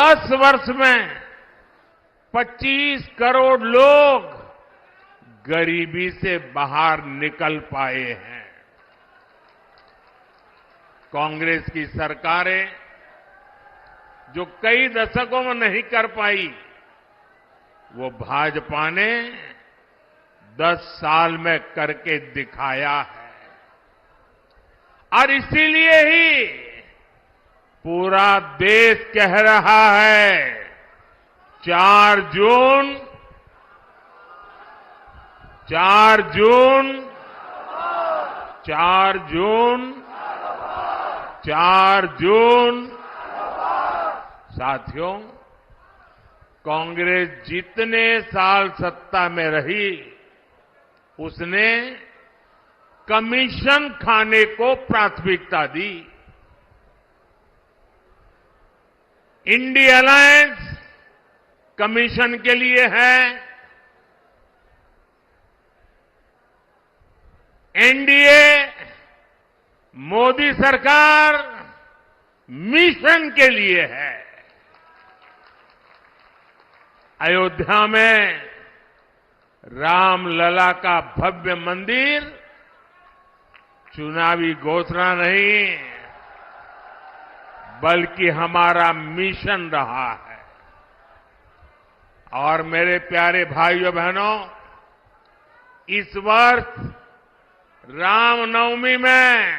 10 वर्ष में 25 करोड़ लोग गरीबी से बाहर निकल पाए हैं। कांग्रेस की सरकारें जो कई दशकों में नहीं कर पाई, वो भाजपा ने 10 साल में करके दिखाया है। और इसीलिए ही पूरा देश कह रहा है 4 जून 4 जून 4 जून 4 जून। साथियों, कांग्रेस जितने साल सत्ता में रही, उसने कमीशन खाने को प्राथमिकता दी। इंडिया अलायंस कमीशन के लिए है, एनडीए मोदी सरकार मिशन के लिए है। अयोध्या में रामलला का भव्य मंदिर चुनावी घोषणा नहीं, बल्कि हमारा मिशन रहा है। और मेरे प्यारे भाइयों बहनों, इस वर्ष रामनवमी में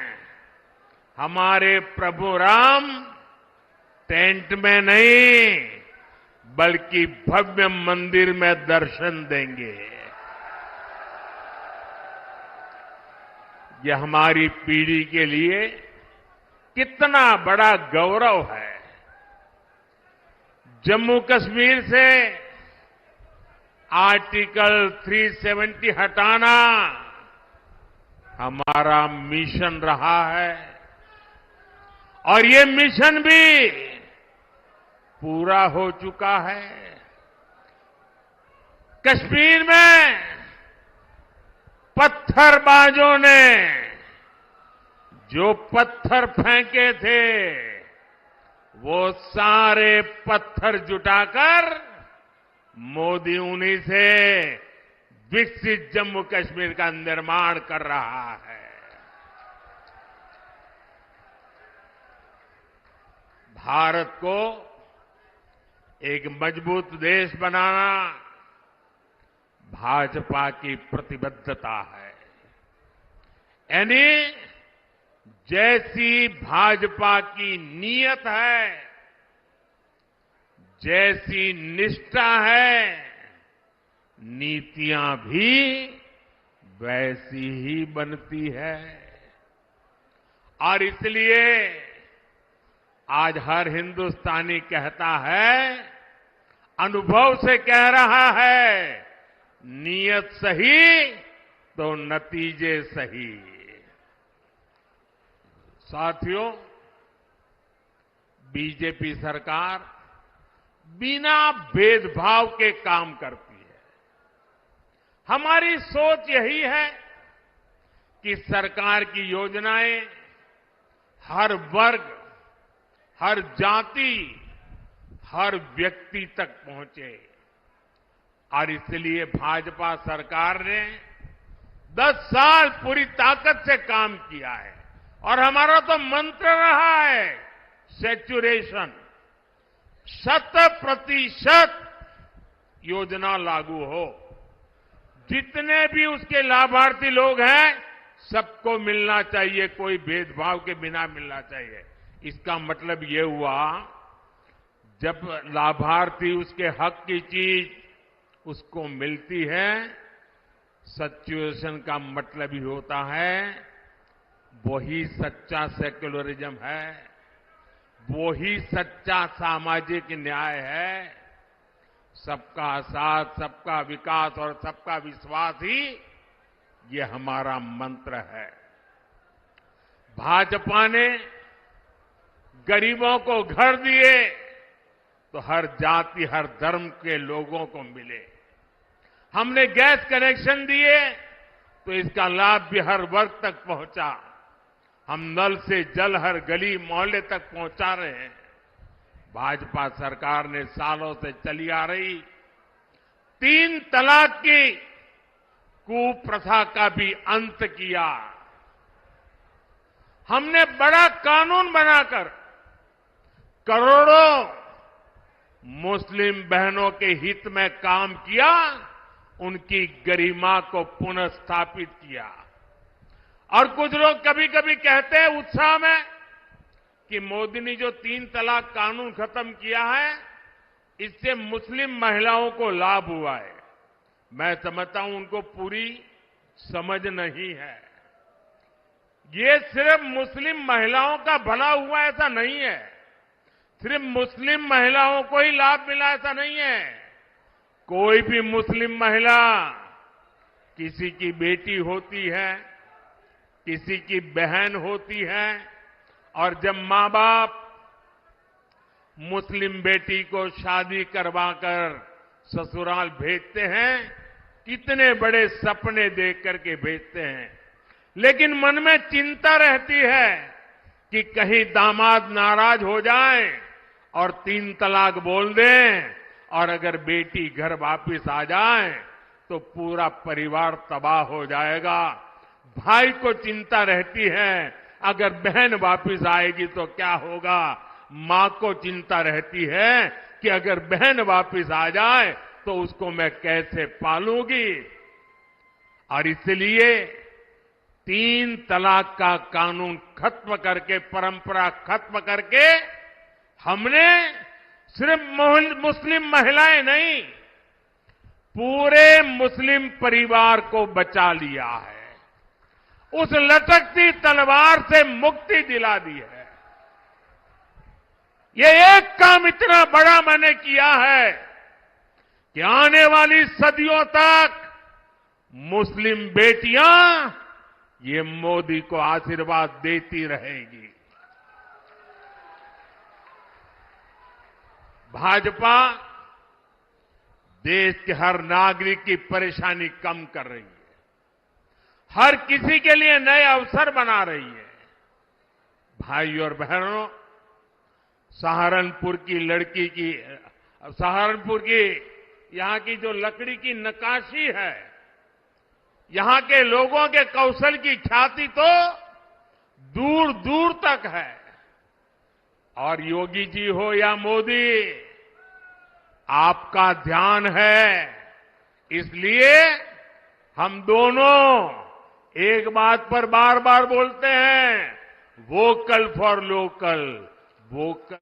हमारे प्रभु राम टेंट में नहीं, बल्कि भव्य मंदिर में दर्शन देंगे। यह हमारी पीढ़ी के लिए कितना बड़ा गौरव है। जम्मू कश्मीर से आर्टिकल 370 हटाना हमारा मिशन रहा है, और ये मिशन भी पूरा हो चुका है। कश्मीर में पत्थरबाजों ने जो पत्थर फेंके थे, वो सारे पत्थर जुटाकर मोदी उन्हीं से विकसित जम्मू कश्मीर का निर्माण कर रहा है। भारत को एक मजबूत देश बनाना भाजपा की प्रतिबद्धता है। यानी जैसी भाजपा की नीयत है, जैसी निष्ठा है, नीतियां भी वैसी ही बनती है। और इसलिए आज हर हिंदुस्तानी कहता है, अनुभव से कह रहा है, नीयत सही तो नतीजे सही। साथियों, बीजेपी सरकार बिना भेदभाव के काम करती है। हमारी सोच यही है कि सरकार की योजनाएं हर वर्ग, हर जाति, हर व्यक्ति तक पहुंचे। और इसलिए भाजपा सरकार ने 10 साल पूरी ताकत से काम किया है। और हमारा तो मंत्र रहा है सैचुरेशन, 100% योजना लागू हो। जितने भी उसके लाभार्थी लोग हैं, सबको मिलना चाहिए, कोई भेदभाव के बिना मिलना चाहिए। इसका मतलब ये हुआ, जब लाभार्थी उसके हक की चीज उसको मिलती है, सैचुरेशन का मतलब ही होता है वही सच्चा सेक्युलरिज्म है, वही सच्चा सामाजिक न्याय है। सबका साथ, सबका विकास और सबका विश्वास ही ये हमारा मंत्र है। भाजपा ने गरीबों को घर दिए तो हर जाति, हर धर्म के लोगों को मिले। हमने गैस कनेक्शन दिए तो इसका लाभ भी हर वर्ग तक पहुंचा। हम नल से जल हर गली मोहल्ले तक पहुंचा रहे हैं। भाजपा सरकार ने सालों से चली आ रही 3 तलाक की कुप्रथा का भी अंत किया। हमने बड़ा कानून बनाकर करोड़ों मुस्लिम बहनों के हित में काम किया, उनकी गरिमा को पुनः स्थापित किया। और कुछ लोग कभी कभी कहते हैं उत्साह में कि मोदी ने जो 3 तलाक कानून खत्म किया है, इससे मुस्लिम महिलाओं को लाभ हुआ है। मैं समझता हूं उनको पूरी समझ नहीं है। ये सिर्फ मुस्लिम महिलाओं का भला हुआ ऐसा नहीं है, सिर्फ मुस्लिम महिलाओं को ही लाभ मिला ऐसा नहीं है। कोई भी मुस्लिम महिला किसी की बेटी होती है, किसी की बहन होती है, और जब मां बाप मुस्लिम बेटी को शादी करवाकर ससुराल भेजते हैं, कितने बड़े सपने देख करके भेजते हैं, लेकिन मन में चिंता रहती है कि कहीं दामाद नाराज हो जाए और 3 तलाक बोल दें, और अगर बेटी घर वापस आ जाए तो पूरा परिवार तबाह हो जाएगा। भाई को चिंता रहती है अगर बहन वापस आएगी तो क्या होगा। मां को चिंता रहती है कि अगर बहन वापस आ जाए तो उसको मैं कैसे पालूंगी। और इसलिए 3 तलाक का कानून खत्म करके, परंपरा खत्म करके, हमने सिर्फ मुस्लिम महिलाएं नहीं, पूरे मुस्लिम परिवार को बचा लिया है। उस लटकती तलवार से मुक्ति दिला दी है। ये एक काम इतना बड़ा मैंने किया है कि आने वाली सदियों तक मुस्लिम बेटियां ये मोदी को आशीर्वाद देती रहेगी। भाजपा देश के हर नागरिक की परेशानी कम कर रही है, हर किसी के लिए नए अवसर बना रही है। भाई और बहनों, सहारनपुर की लड़की की, सहारनपुर की यहां की जो लकड़ी की नक्काशी है, यहां के लोगों के कौशल की ख्याति तो दूर दूर तक है। और योगी जी हो या मोदी, आपका ध्यान है, इसलिए हम दोनों एक बात पर बार बार बोलते हैं, वोकल फॉर लोकल, वोकल